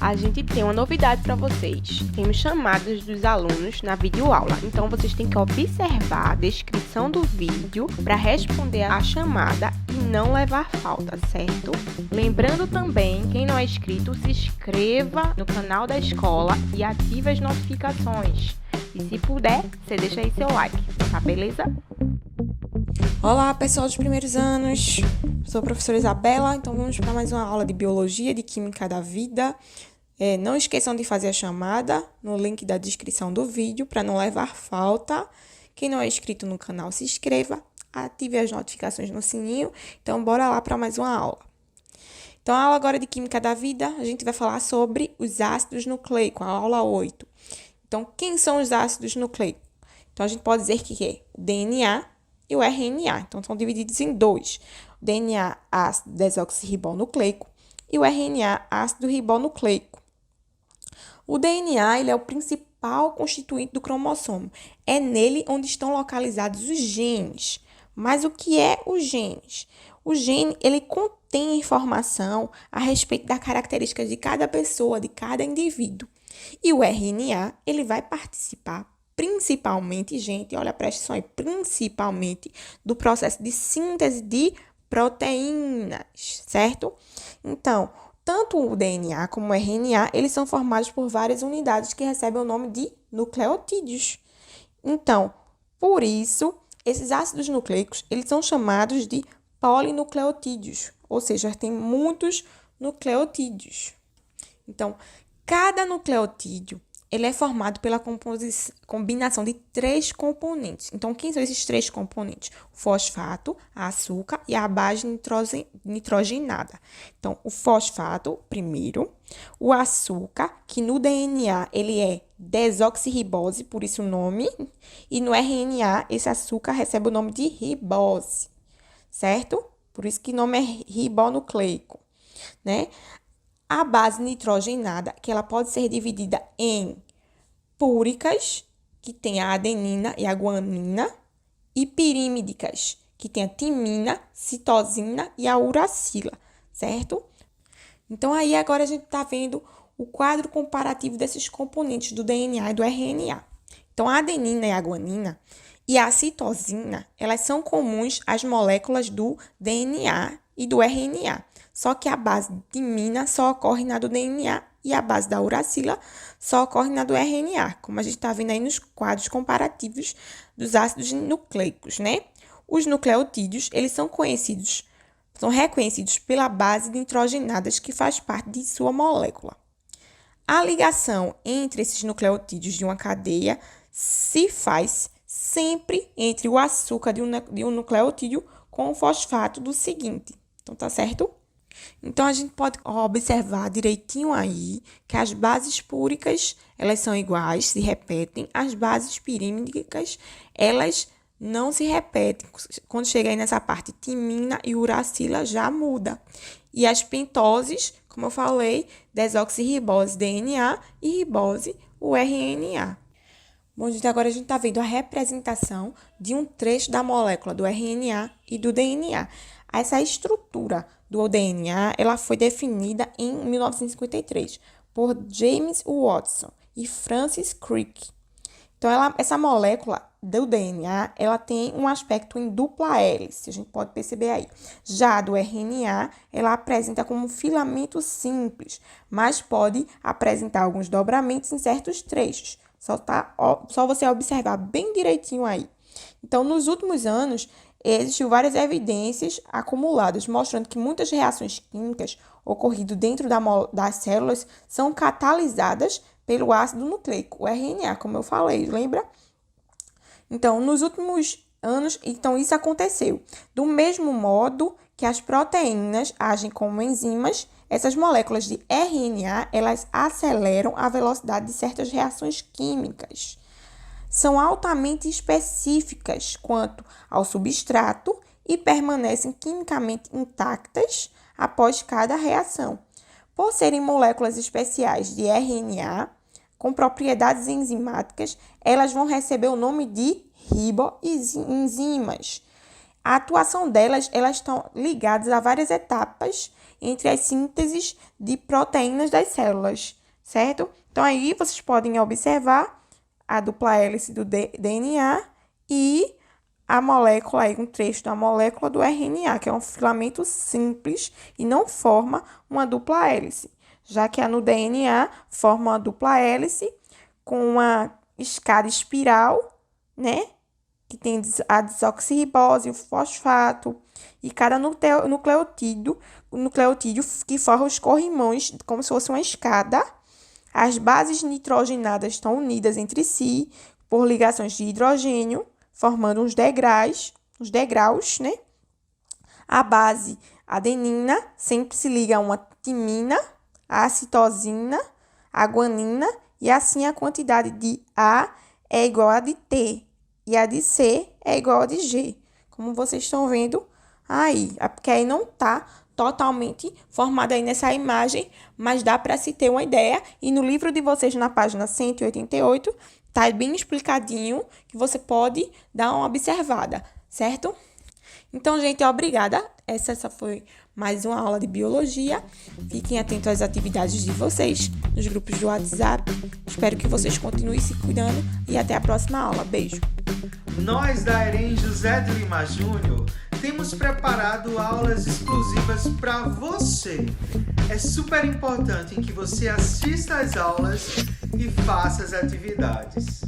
A gente tem uma novidade para vocês. Temos chamadas dos alunos na videoaula. Então, vocês têm que observar a descrição do vídeo para responder a chamada e não levar falta, certo? Lembrando também, quem não é inscrito, se inscreva no canal da escola e ative as notificações. E se puder, você deixa aí seu like, tá beleza? Olá, pessoal dos primeiros anos. Sou a professora Isabela, então vamos para mais uma aula de Biologia, de Química da Vida. Não esqueçam de fazer a chamada no link da descrição do vídeo para não levar falta. Quem não é inscrito no canal, se inscreva, ative as notificações no sininho. Então, bora lá para mais uma aula. Então, a aula agora de Química da Vida, a gente vai falar sobre os ácidos nucleicos, a aula 8. Então, quem são os ácidos nucleicos? Então, a gente pode dizer que é o DNA e o RNA. Então, são divididos em dois. O DNA, ácido desoxirribonucleico, e o RNA, ácido ribonucleico. O DNA ele é o principal constituinte do cromossomo. É nele onde estão localizados os genes. Mas o que é os genes? O gene ele contém informação a respeito das características de cada pessoa, de cada indivíduo. E o RNA ele vai participar principalmente, gente, olha, presta atenção aí, principalmente do processo de síntese de proteínas, certo? Então, tanto o DNA como o RNA, eles são formados por várias unidades que recebem o nome de nucleotídeos. Então, por isso, esses ácidos nucleicos, eles são chamados de polinucleotídeos, ou seja, tem muitos nucleotídeos. Então, cada nucleotídeo ele é formado pela combinação de 3 componentes. Então, quem são esses 3 componentes? O fosfato, a açúcar e a base nitrogenada. Então, o fosfato, primeiro. O açúcar, que no DNA ele é desoxirribose, por isso o nome. E no RNA, esse açúcar recebe o nome de ribose, certo? Por isso que o nome é ribonucleico, né? A base nitrogenada, que ela pode ser dividida em púricas, que tem a adenina e a guanina, e pirímidicas, que tem a timina, citosina e a uracila, certo? Então, aí agora a gente está vendo o quadro comparativo desses componentes do DNA e do RNA. Então, a adenina e a guanina e a citosina, elas são comuns às moléculas do DNA e do RNA. Só que a base de timina só ocorre na do DNA e a base da uracila só ocorre na do RNA, como a gente está vendo aí nos quadros comparativos dos ácidos nucleicos, né? Os nucleotídeos, eles são reconhecidos pela base nitrogenadas que faz parte de sua molécula. A ligação entre esses nucleotídeos de uma cadeia se faz sempre entre o açúcar de um nucleotídeo com o fosfato do seguinte. Então, tá certo? Então, a gente pode observar direitinho aí que as bases púricas, elas são iguais, se repetem. As bases pirímidicas, elas não se repetem. Quando chega aí nessa parte, timina e uracila já muda. E as pentoses, como eu falei, desoxirribose DNA e ribose o RNA. Bom, gente, agora a gente está vendo a representação de um trecho da molécula do RNA e do DNA. Essa estrutura do DNA, ela foi definida em 1953 por James Watson e Francis Crick. Então, essa molécula do DNA, ela tem um aspecto em dupla hélice, a gente pode perceber aí. Já a do RNA, ela apresenta como um filamento simples, mas pode apresentar alguns dobramentos em certos trechos. Só você observar bem direitinho aí. Então, nos últimos anos, existiram várias evidências acumuladas, mostrando que muitas reações químicas ocorridas dentro das células são catalisadas pelo ácido nucleico, o RNA, como eu falei, lembra? Então, nos últimos anos, isso aconteceu. Do mesmo modo que as proteínas agem como enzimas, essas moléculas de RNA, elas aceleram a velocidade de certas reações químicas. São altamente específicas quanto ao substrato e permanecem quimicamente intactas após cada reação. Por serem moléculas especiais de RNA, com propriedades enzimáticas, elas vão receber o nome de riboenzimas. A atuação delas, elas estão ligadas a várias etapas entre as sínteses de proteínas das células, certo? Então, aí vocês podem observar a dupla hélice do DNA e a molécula, aí um trecho da molécula do RNA, que é um filamento simples e não forma uma dupla hélice, já que a no DNA forma uma dupla hélice com uma escada espiral, né? Que tem a desoxirribose, o fosfato, e cada nucleotídeo que forma os corrimões, como se fosse uma escada. As bases nitrogenadas estão unidas entre si por ligações de hidrogênio, formando uns degraus, né? A base adenina sempre se liga a uma timina, a citosina, a guanina, e assim a quantidade de A é igual a de T. E a de C é igual a de G, como vocês estão vendo aí. Porque aí não está totalmente formada aí nessa imagem, mas dá para se ter uma ideia. E no livro de vocês, na página 188, está bem explicadinho que você pode dar uma observada, certo? Então, gente, obrigada. Essa foi mais uma aula de biologia. Fiquem atentos às atividades de vocês nos grupos do WhatsApp. Espero que vocês continuem se cuidando e até a próxima aula. Beijo! Nós da EREM José de Lima Júnior temos preparado aulas exclusivas para você. É super importante que você assista às aulas e faça as atividades.